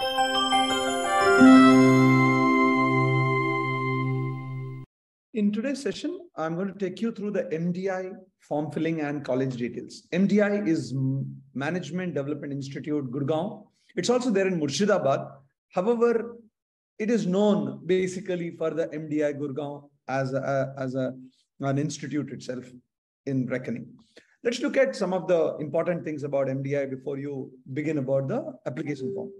In today's session, I'm going to take you through the MDI form filling and college details. MDI is Management Development Institute, Gurgaon. It's also there in Murshidabad. However, it is known basically for the MDI Gurgaon as an institute itself in reckoning. Let's look at some of the important things about MDI before you begin about the application form.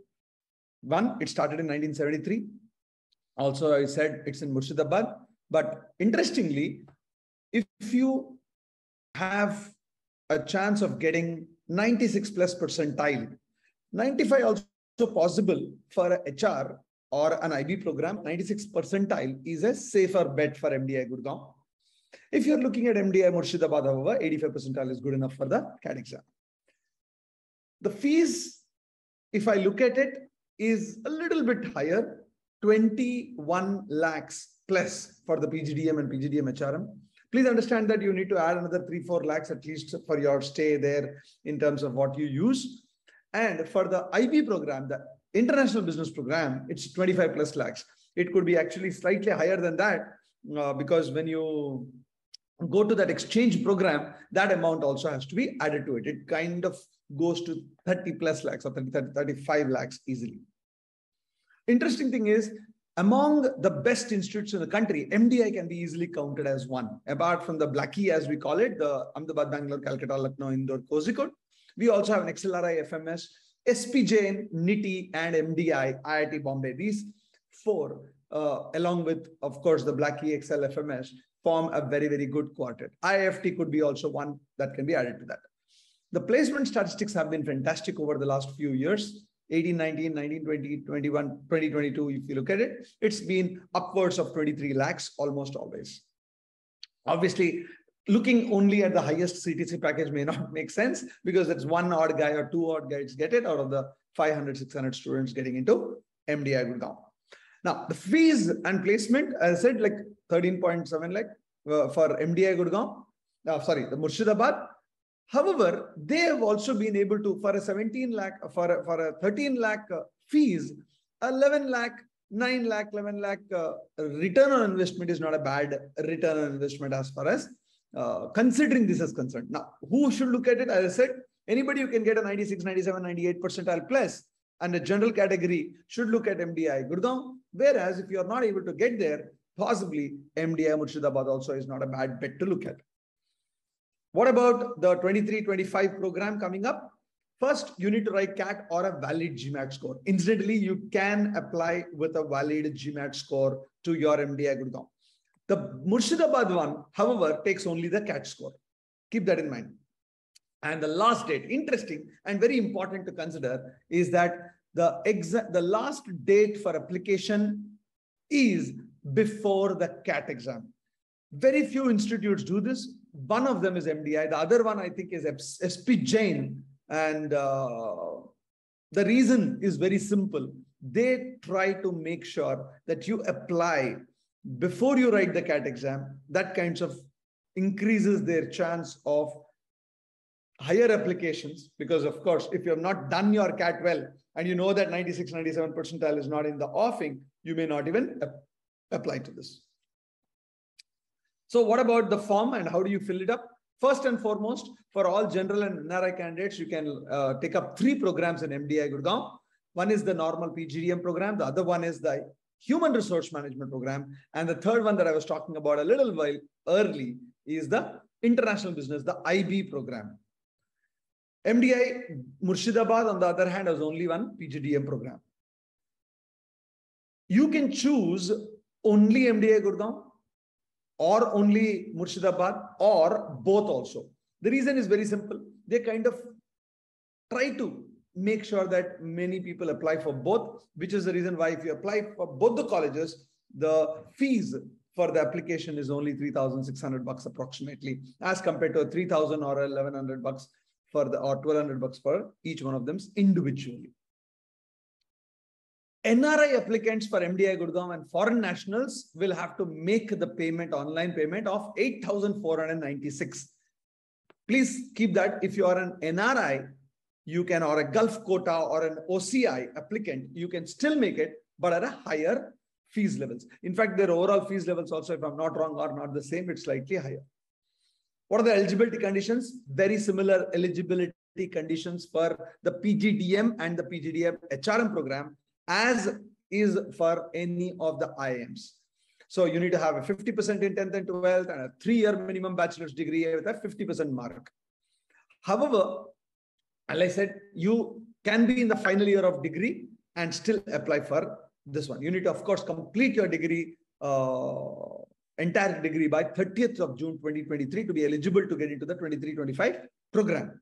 One, it started in 1973. Also, I said it's in Murshidabad. But interestingly, if you have a chance of getting 96 plus percentile, 95 also possible for a HR or an IB program, 96 percentile is a safer bet for MDI Gurgaon. If you're looking at MDI Murshidabad, however, 85 percentile is good enough for the CAT exam. The fees, if I look at it, is a little bit higher, 21 lakhs plus for the PGDM and PGDM-HRM. Please understand that you need to add another 3-4 lakhs at least for your stay there in terms of what you use. And for the IB program, the international business program, it's 25 plus lakhs. It could be actually slightly higher than that because when you go to that exchange program, that amount also has to be added to it. It kind of goes to 30 plus lakhs or 35 lakhs easily. Interesting thing is, among the best institutes in the country, MDI can be easily counted as one. Apart from the Blackie, as we call it, the Ahmedabad, Bangalore, Calcutta, Lucknow, Indore, Kozhikode, we also have an XLRI, FMS, SPJN, NITI, and MDI, IIT Bombay. These four, along with, of course, the Blackie, XL, FMS, form a very, very good quartet. IIFT could be also one that can be added to that. The placement statistics have been fantastic over the last few years. 18, 19, 19, 20, 21, 2022, if you look at it, it's been upwards of 23 lakhs almost always. Obviously, looking only at the highest CTC package may not make sense because that's one odd guy or two odd guys get it out of the 500, 600 students getting into MDI Gurgaon. Now, the fees and placement, as I said, like 13.7 lakh for MDI Gurgaon, the Murshidabad. However, they have also been able to, for a 17 lakh, for a 13 lakh fees, 11 lakh, 9 lakh, 11 lakh return on investment is not a bad return on investment as far as considering this is concerned. Now, who should look at it? As I said, anybody who can get a 96, 97, 98 percentile plus and a general category should look at MDI Gurgaon. Whereas if you are not able to get there, possibly MDI Murshidabad also is not a bad bet to look at. What about the 23-25 program coming up? First, you need to write CAT or a valid GMAT score. Incidentally, you can apply with a valid GMAT score to your MDI Gurgaon. The Murshidabad one, however, takes only the CAT score. Keep that in mind. And the last date, interesting and very important to consider, is that the last date for application is before the CAT exam. Very few institutes do this. One of them is MDI. The other one, I think, is SP Jain. And the reason is very simple. They try to make sure that you apply before you write the CAT exam. That kinds of increases their chance of higher applications. Because, of course, if you have not done your CAT well, and you know that 96, 97 percentile is not in the offing, you may not even apply to this. So what about the form and how do you fill it up? First and foremost, for all general and NRI candidates, you can take up 3 programs in MDI Gurgaon. One is the normal PGDM program. The other one is the Human Resource Management program. And the third one that I was talking about a little while early is the International Business, the IB program. MDI Murshidabad, on the other hand, has only one PGDM program. You can choose only MDI Gurgaon, or only Murshidabad, or both also. The reason is very simple. They kind of try to make sure that many people apply for both, which is the reason why if you apply for both the colleges, the fees for the application is only 3,600 bucks approximately, as compared to 3,000 or 1,100 bucks for the, or 1,200 bucks for each one of them individually. NRI applicants for MDI Gurgaon and foreign nationals will have to make the payment, online payment of 8,496. Please keep that. If you are an NRI, you can, or a Gulf quota or an OCI applicant, you can still make it, but at a higher fees levels. In fact, their overall fees levels also, if I'm not wrong, are not the same. It's slightly higher. What are the eligibility conditions? Very similar eligibility conditions for the PGDM and the PGDM-HRM program as is for any of the IIMs. So you need to have a 50% in 10th and 12th and a 3-year minimum bachelor's degree with a 50% mark. However, as I said, you can be in the final year of degree and still apply for this one. You need to, of course, complete your degree, entire degree by 30th of June 2023 to be eligible to get into the 23-25 program.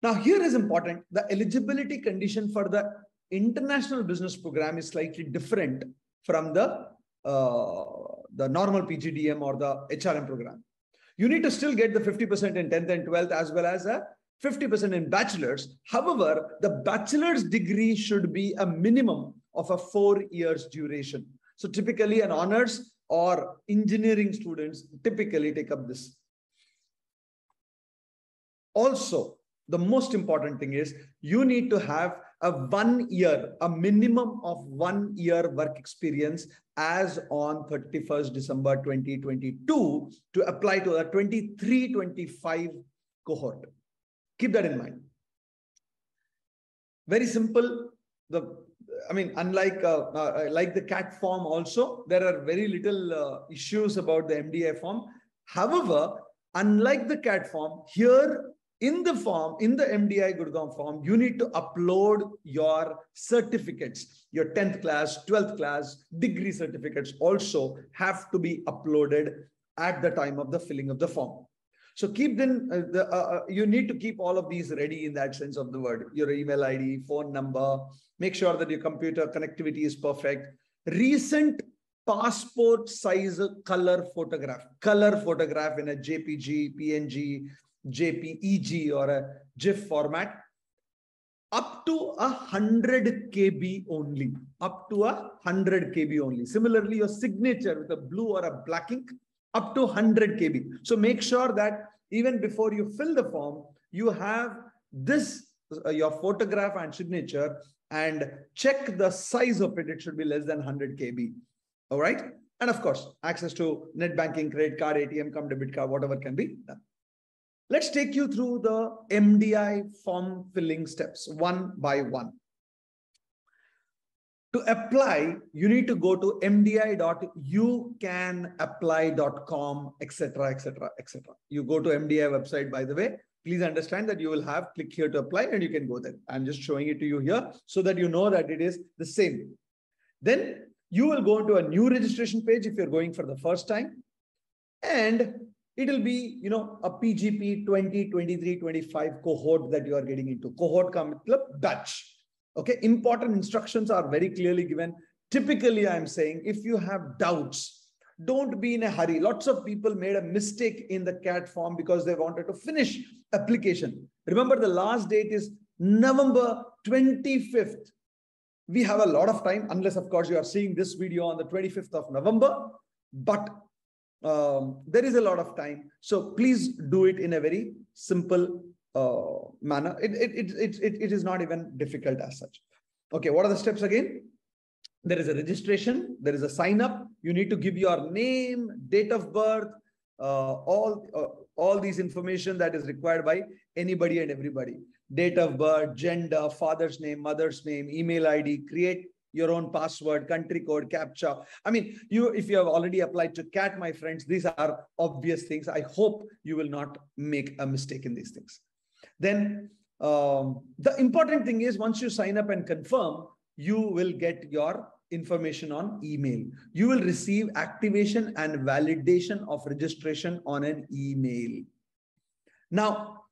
Now, here is important. The eligibility condition for the international business program is slightly different from the normal PGDM or the HRM program. You need to still get the 50% in 10th and 12th as well as a 50% in bachelor's. However, the bachelor's degree should be a minimum of a 4 years duration. So typically an honors or engineering students typically take up this. Also, the most important thing is you need to have a minimum of 1 year work experience as on 31st December 2022 to apply to the 23-25 cohort. Keep that in mind. Very simple. Unlike like the CAT form also, there are very little issues about the MDI form. However, unlike the CAT form, here in the form, in the MDI Gurgaon form, you need to upload your certificates. Your 10th class, 12th class, degree certificates also have to be uploaded at the time of the filling of the form. So keep them, you need to keep all of these ready in that sense of the word. Your email ID, phone number, make sure that your computer connectivity is perfect. Recent passport size color photograph in a JPG, PNG, JPEG or a GIF format up to 100 KB only. Up to 100 KB only. Similarly, your signature with a blue or a black ink up to 100 KB. So make sure that even before you fill the form, you have this, your photograph and signature, and check the size of it. It should be less than 100 KB. All right. And of course, access to net banking, credit card, ATM, debit card, whatever can be done. Let's take you through the MDI form filling steps one by one. To apply, you need to go to mdi.youcanapply.com, etc., etc., etc. You go to MDI website, by the way. Please understand that you will have click here to apply and you can go there. I'm just showing it to you here so that you know that it is the same. Then you will go into a new registration page if you're going for the first time. And it will be, a PGP 2023-25 cohort that you are getting into. Cohort ka matlab batch. Okay, important instructions are very clearly given. Typically, I'm saying if you have doubts, don't be in a hurry. Lots of people made a mistake in the CAT form because they wanted to finish application. Remember, the last date is November 25th. We have a lot of time, unless, of course, you are seeing this video on the 25th of November. But there is a lot of time. So please do it in a very simple manner. It is not even difficult as such. Okay, what are the steps again? There is a registration. There is a sign up. You need to give your name, date of birth, all these information that is required by anybody and everybody. Date of birth, gender, father's name, mother's name, email ID, create your own password, country code, CAPTCHA. I mean, if you have already applied to CAT, my friends, these are obvious things. I hope you will not make a mistake in these things. Then the important thing is once you sign up and confirm, you will get your information on email. You will receive activation and validation of registration on an email. Now,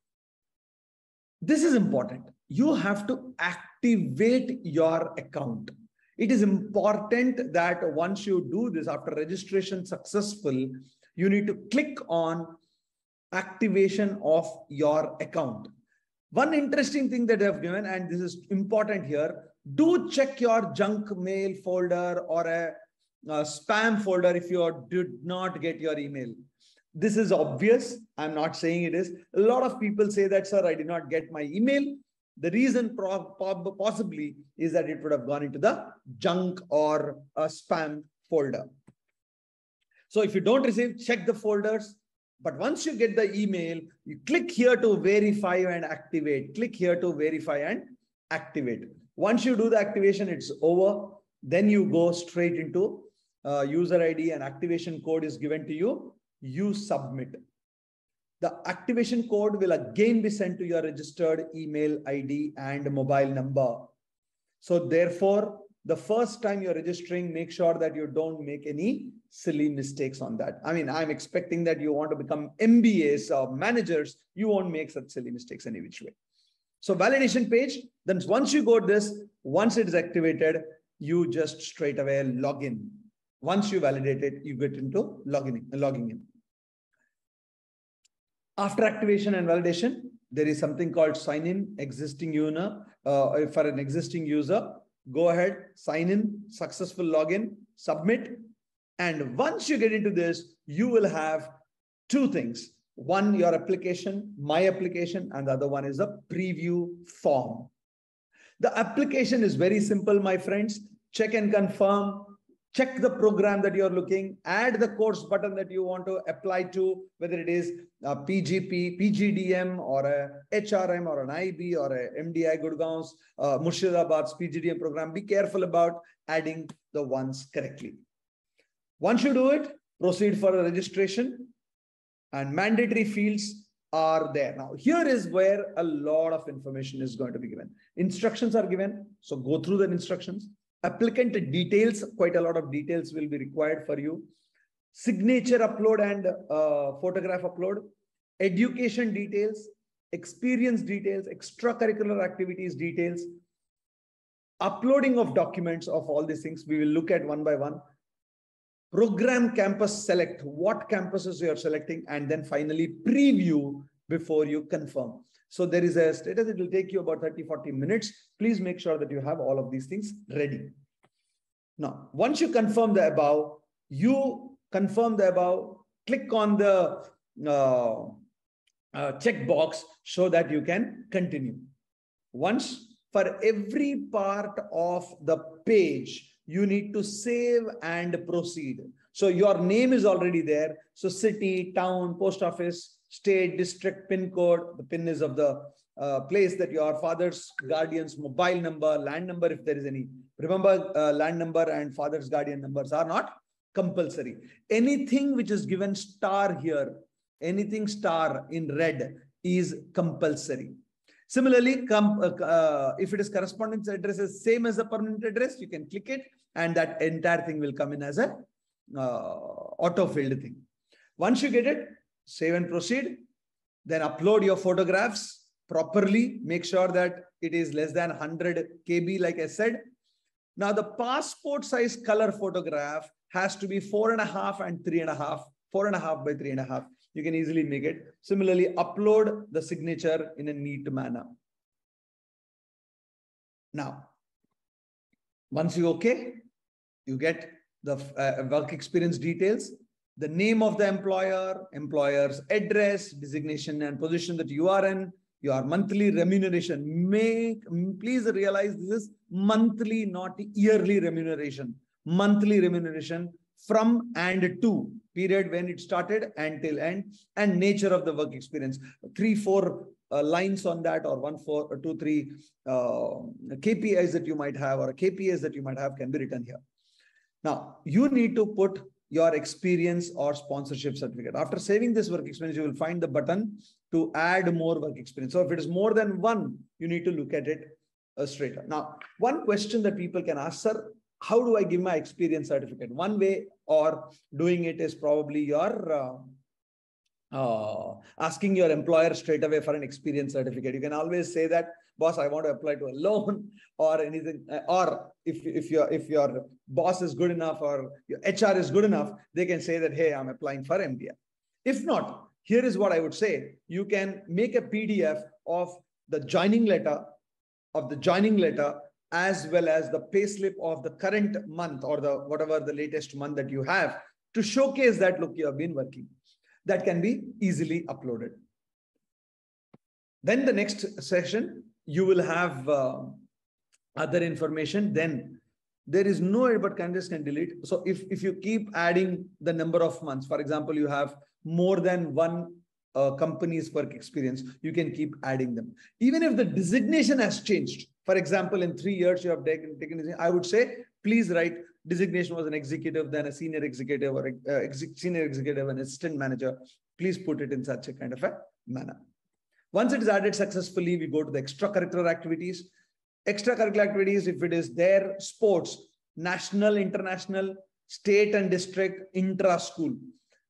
this is important. You have to activate your account. It is important that once you do this, after registration successful, you need to click on activation of your account. One interesting thing that I have given, and this is important here, do check your junk mail folder or a spam folder if you did not get your email. This is obvious. I'm not saying it is. A lot of people say that, sir, I did not get my email. The reason possibly is that it would have gone into the junk or a spam folder. So if you don't receive, check the folders. But once you get the email, you click here to verify and activate. Click here to verify and activate. Once you do the activation, it's over. Then you go straight into user ID and activation code is given to you. You submit. The activation code will again be sent to your registered email ID and mobile number. So therefore, the first time you're registering, make sure that you don't make any silly mistakes on that. I mean, I'm expecting that you want to become MBAs or managers. You won't make such silly mistakes any which way. So validation page, then once you got this, once it is activated, you just straight away log in. Once you validate it, you get into logging in. After activation and validation, there is something called sign in existing user. For an existing user, go ahead, sign in, successful login, submit. And once you get into this, you will have two things. One, your application, my application, and the other one is the preview form. The application is very simple, my friends. Check and confirm. Check the program that you're looking, add the course button that you want to apply to, whether it is a PGP, PGDM, or a HRM, or an IB, or a MDI Gurgaon's, Murshidabad's PGDM program. Be careful about adding the ones correctly. Once you do it, proceed for a registration, and mandatory fields are there. Now, here is where a lot of information is going to be given. Instructions are given, so go through the instructions. Applicant details, quite a lot of details will be required for you. Signature upload and photograph upload. Education details, experience details, extracurricular activities details. Uploading of documents of all these things, we will look at one by one. Program campus select, what campuses you are selecting, and then finally preview before you confirm. So there is a status. It will take you about 30-40 minutes. Please make sure that you have all of these things ready. Now, once you confirm the above, click on the checkbox so that you can continue. Once, for every part of the page, you need to save and proceed. So your name is already there. So city, town, post office, state, district, PIN code. The PIN is of the place that your father's guardian's mobile number, land number, if there is any. Remember, land number and father's guardian numbers are not compulsory. Anything which is given star here, anything star in red is compulsory. Similarly, if it is correspondence address is same as the permanent address, you can click it and that entire thing will come in as a auto-filled thing. Once you get it, save and proceed. Then upload your photographs properly. Make sure that it is less than 100 KB, like I said. Now, the passport size color photograph has to be 4.5 and 3.5, 4.5 by 3.5. You can easily make it. Similarly, upload the signature in a neat manner. Now, once you okay, you get the work experience details, the name of the employer, employer's address, designation and position that you are in, your monthly remuneration. Please realize this is monthly, not yearly remuneration. Monthly remuneration from and to, period when it started until end, and nature of the work experience. 3-4 lines on that, or 2-3 KPIs that you might have, or KPIs that you might have can be written here. Now, you need to put your experience or sponsorship certificate. After saving this work experience, you will find the button to add more work experience. So if it is more than one, you need to look at it straight up. Now, one question that people can ask, sir, how do I give my experience certificate? One way or doing it is probably your asking your employer straight away for an experience certificate. You can always say that, boss, I want to apply to a loan or anything. Or if your boss is good enough or your HR is good enough, they can say that, hey, I'm applying for MDI. If not, here is what I would say. You can make a PDF of the joining letter, as well as the payslip of the current month or the whatever the latest month that you have to showcase that, look, you have been working. that can be easily uploaded. Then the next session, you will have other information. Then there is no way but candidates can delete. So if you keep adding the number of months, for example, you have more than one company's work experience, you can keep adding them. Even if the designation has changed, for example, in 3 years you have taken, I would say, please write designation was an executive, then a senior executive, or senior executive, an assistant manager. Please put it in such a kind of a manner. Once it is added successfully, we go to the extracurricular activities. Extracurricular activities, if it is there, sports, national, international, state and district, intra-school.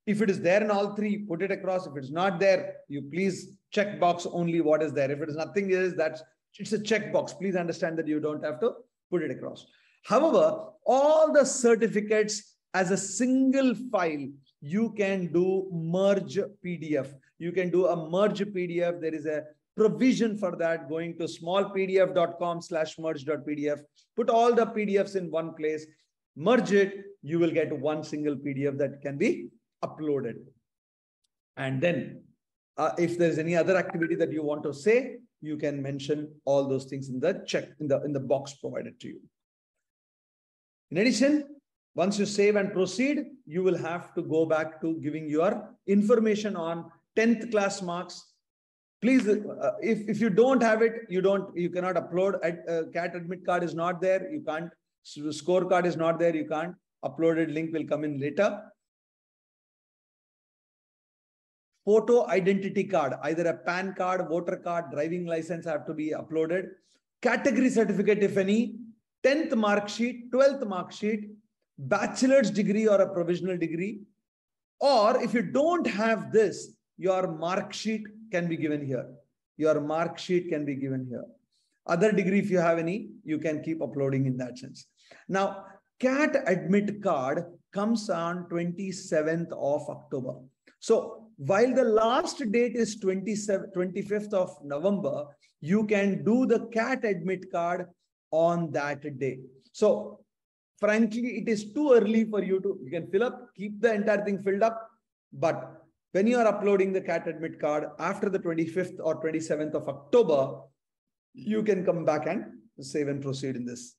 If it is there in all three, put it across. If it's not there, you please check box only what is there. If it is nothing, it's a check box. Please understand that you don't have to put it across. However, all the certificates as a single file, you can do merge PDF. You can do a merge PDF. There is a provision for that, going to smallpdf.com/merge.pdf. Put all the PDFs in one place, merge it, you will get one single PDF that can be uploaded. And then if there is any other activity that you want to say, you can mention all those things in the box provided to you. In addition, once you save and proceed, you will have to go back to giving your information on 10th class marks. Please, if you don't have it, you cannot upload. CAT admit card is not there. You can't. Scorecard is not there. You can't. Uploaded link will come in later. Photo identity card, either a PAN card, voter card, driving license have to be uploaded. Category certificate, if any, 10th mark sheet, 12th mark sheet, bachelor's degree or a provisional degree. Or if you don't have this, your mark sheet can be given here. Your mark sheet can be given here. Other degree, if you have any, you can keep uploading in that sense. Now, CAT admit card comes on 27th of October. So while the last date is 25th of November, you can do the CAT admit card on that day. So frankly, it is too early for you can fill up, keep the entire thing filled up. But when you are uploading the CAT admit card after the 25th or 27th of October, you can come back and save and proceed in this.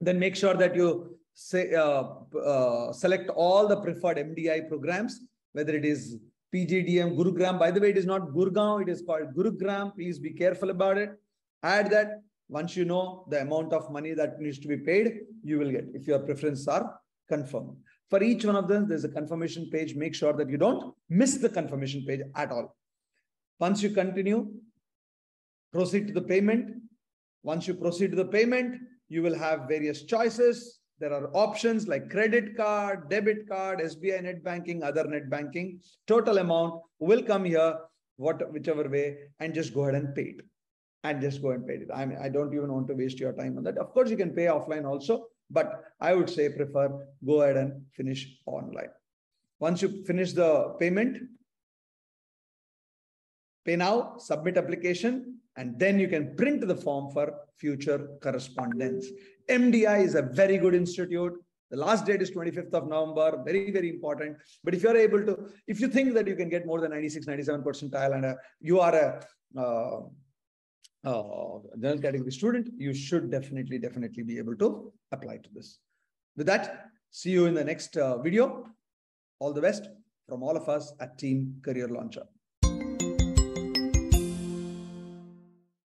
Then make sure that you select all the preferred MDI programs, whether it is PGDM, Gurgaon. By the way, it is not Gurgaon, it is called Gurgaon. Please be careful about it. Add that. Once you know the amount of money that needs to be paid, you will get, if your preferences are confirmed. For each one of them, there's a confirmation page. Make sure that you don't miss the confirmation page at all. Once you continue, proceed to the payment. Once you proceed to the payment, you will have various choices. There are options like credit card, debit card, SBI net banking, other net banking. Total amount will come here, whichever way, and just go ahead and pay it. And just go and pay it. I don't even want to waste your time on that. Of course, you can pay offline also, but I would say prefer go ahead and finish online. Once you finish the payment, pay now, submit application, and then you can print the form for future correspondence. MDI is a very good institute. The last date is 25th of November, very, very important. But if you're able to, if you think that you can get more than 96, 97 percentile and you are a general category student, you should definitely be able to apply to this. With that, see you in the next video. All the best from all of us at Team Career Launcher.